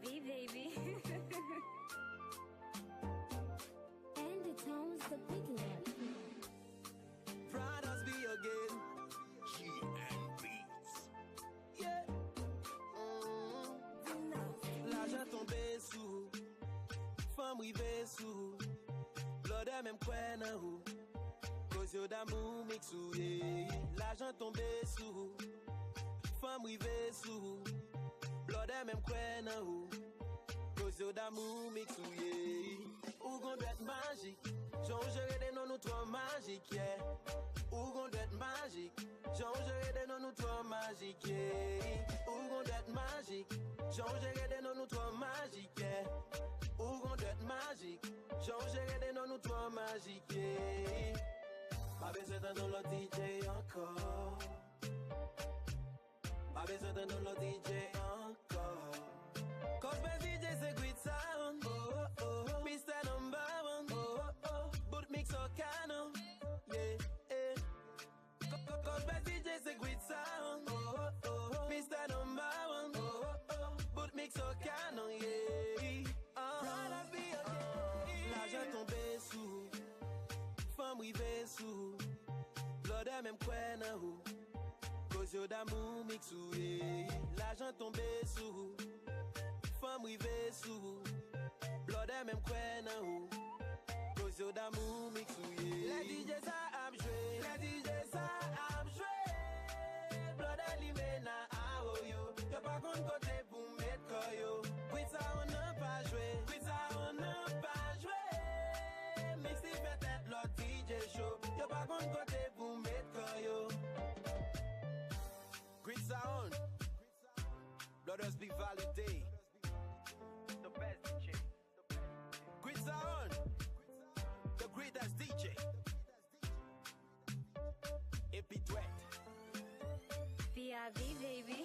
PRV, baby. And the tones the big lip. Brothers be again. G and Beats. Yeah. L'argent tombé sous. Femme rivé sous. Blood même quoi nan ou. Cause yo d'amour mixou. Yeah. L'argent tombé sous. Femme rivé sous. Blood même quoi nan ou. Cause yo d'amour mixou. Yeah. Ou gon d'être magique. J'en des noms nous trop magiques, yeah. Ou gon d'être magique. J'en des noms nous trop magiques, yeah. Ou gon d'être magique. J'en des noms nous trop magiques, yeah. Ou gon d'être magique. J'en des noms nous trop magiques, yeah. Pas besoin d'entendre le DJ encore. Pas besoin d'entendre le DJ encore. Cause my DJ c'est great sound. Oh oh oh. Mr. Number One. Oh oh oh. But mix or canon. Yeah yeah. Cause my DJ c'est great sound. Oh oh oh. Mr. Number One. Oh oh oh. But mix or canon. Yeah. L'argent tombé sous. Femme rivé sous. Blood même quoi nan ou. Cause yo d'amour mixou. Yeah. L'argent tombé sous. Femme rivé sous. Blood même quoi nan ou. Cause yo d'amour mixou, yeah. Les DJ ça a joué. Les DJ ça a joué. Blood limé na a oh yo. Y'a pas contre côté pour mettre koyo. Oui ça on n'a pas joué. Oui ça on n'a pas joué. Mixi peut-être l'autre DJ show. Y'a pas contre côté pour mettre koyo. Great sound. Blooders be validate. The best DJ. Great sound. The greatest DJ. Epi Dwet. PRV, baby.